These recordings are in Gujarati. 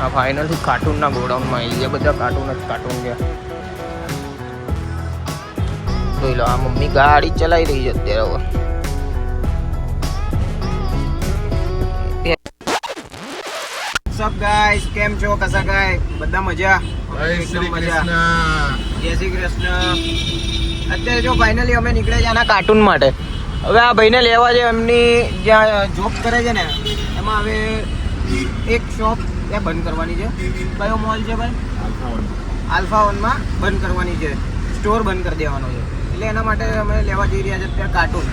આ ફાઇનલી કાર્ટૂનના ગોડાઉનમાં આવી ગયા. બધા કાર્ટૂન જ કાર્ટૂન ગયા. જોઈ લો, આ મમ્મી ગાડી ચલાવી રહી છે અત્યારે. સબ ગાઈસ, કેમ છો? કસા ગાય બધા મજા? એકદમ મજા. જય શ્રી કૃષ્ણ. અત્યારે જો ફાઇનલી અમે નીકળ્યા છે આના કાર્ટૂન માટે. હવે આ ભાઈને લેવા છે. એમની જ્યાં જોબ કરે છે ને એમાં હવે એક શોપ ત્યાં બંધ કરવાની છે. કયો મોલ છે ભાઈ? આલ્ફા વનમાં બંધ કરવાની છે. સ્ટોર બંધ કરી દેવાનો છે. એટલે એના માટે અમે લેવા જઈ રહ્યા છે અત્યારે કાર્ટૂન.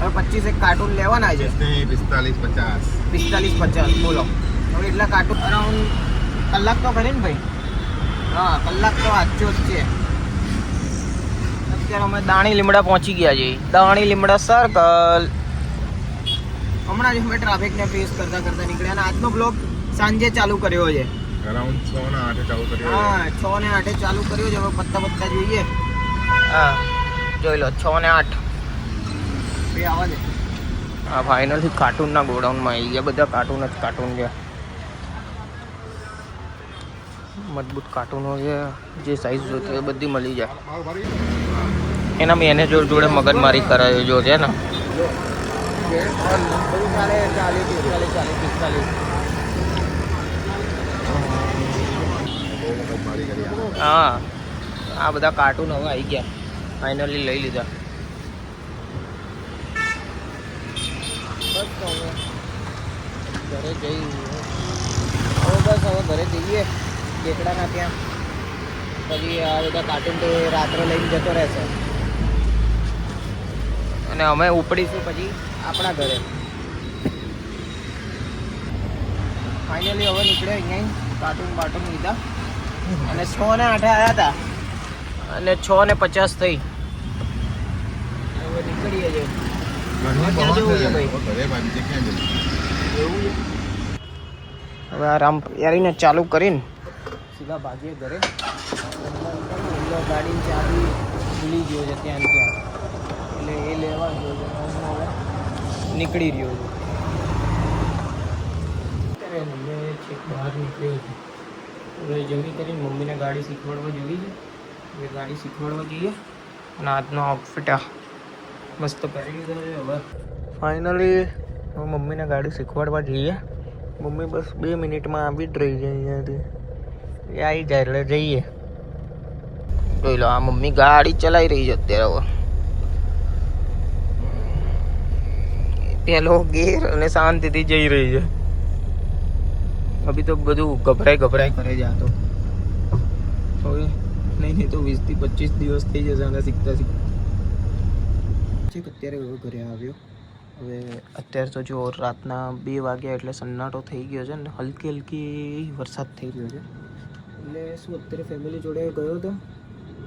હવે 25 એક કાર્ટૂન લેવાના છે. 45-50 બોલો. હવે એટલા કાર્ટૂન અરાઉન્ડ કલાક તો ખરી ને ભાઈ? હા, કલાક તો આજો જ છે. અત્યારે અમે દાણી લીમડા પહોંચી ગયા છીએ. દાણી લીમડા સર્કલ. હમણાં જ અમે ટ્રાફિકને ફેસ કરતા નીકળ્યા અને આજનો બ્લોગ સાંજે ચાલુ કર્યો છે. અરાઉન્ડ 6 ને 8 ચાલુ કર્યો. હા, 6 ને 8 ચાલુ કર્યો છે. હવે પત્તા જોઈએ. હા, જોઈ લો, 6 ને 8 બે આવા છે. હા, ફાઇનલી કાર્ટૂનના ગોડાઉનમાં આવી ગયા. બધા કાર્ટૂન જ કાર્ટૂન છે. મજબૂત કાર્ટૂનો છે. જે સાઈઝ જોતી હોય બધી મળી જાય. એના મેનેજર જોડે મગજમારી કરાયો જો છે ને. હા, આ બધા કાર્ટૂન હવે આવી ગયા. ફાઇનલી લઈ લીધા. બસ હવે ઘરે જઈ ઘરે જઈએ દેખડાના ત્યાં. પછી આ બધા કાર્ટૂન તો રાત્રે લઈને જતો રહેશે અને અમે ઉપડીશું પછી આપણા ઘરે. ફાઇનલી હવે નીકળ્યા અહીંયા. કાર્ટૂન લીધા અને 6 ને 8 આવ્યા હતા અને 6 ને 50 થઈ. હવે નીકળીએ છીએ. હવે આ રામ યારીને ચાલુ કરીને સીધા ભાગીએ ઘરે. ગાડીની ચાબી ભૂલી ગયો છે ત્યાં એટલે એ લેવા ગયો છે. હવે નીકળી રહ્યો છે. અત્યારે અમે છેક બહાર નીકળ્યો છે. હવે જમી કરીને મમ્મીને ગાડી શીખવાડવા જોઈ છે. હવે ગાડી શીખવાડવા જઈએ અને આજનો આઉટફિટ આ મસ્ત પહેરી લીધો છે. હવે ફાઇનલી મમ્મીને ગાડી શીખવાડવા જઈએ. મમ્મી બસ 2 મિનિટમાં આવી જ રહી છે અહીંયાથી. એ આવી જાય એટલે જઈએ. જોઈ લો, આ મમ્મી ગાડી ચલાવી રહી છે અત્યારે. હવે પેલો ગેર અને શાંતિથી જઈ રહી છે. અભી તો બધું ગભરાઈ કરે છે આ તો. હવે નહીં તો 20 થી 25 દિવસ થઈ જશે આને શીખતા. અત્યારે હવે ઘરે આવ્યો. હવે અત્યારે તો જો રાતના 2 વાગ્યા એટલે સન્નાટો થઈ ગયો છે ને હલકી વરસાદ થઈ રહ્યો છે. એટલે શું અત્યારે ફેમિલી જોડે ગયો હતો.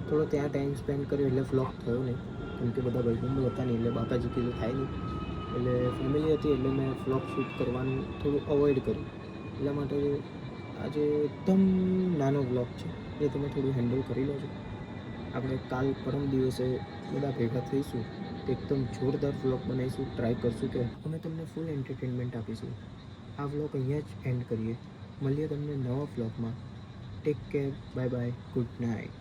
થોડો ત્યાં ટાઈમ સ્પેન્ડ કર્યો એટલે વ્લોગ થયો નહીં. કેમ કે બધા ભાઈબંધો હતા નહીં એટલે બાપાજી કીધું થાય નહીં. એટલે ફેમિલી હતી એટલે મેં વ્લોગ શૂટ કરવાનું થોડું અવોઇડ કર્યું. એટલા માટે આજે એકદમ નાનો વ્લોગ છે એ તમે થોડું હેન્ડલ કરી લો છો. આપણે કાલ પરમ દિવસે બધા ભેગા થઈશું. એકદમ જોરદાર વ્લોગ બનાવીશું. ટ્રાય કરશું કે અમે તમને ફૂલ એન્ટરટેનમેન્ટ આપીશું. આ વ્લોગ અહીંયા જ એન્ડ કરીએ. મળીએ તમને નવા વ્લોગમાં. Take care. Bye bye. Good night.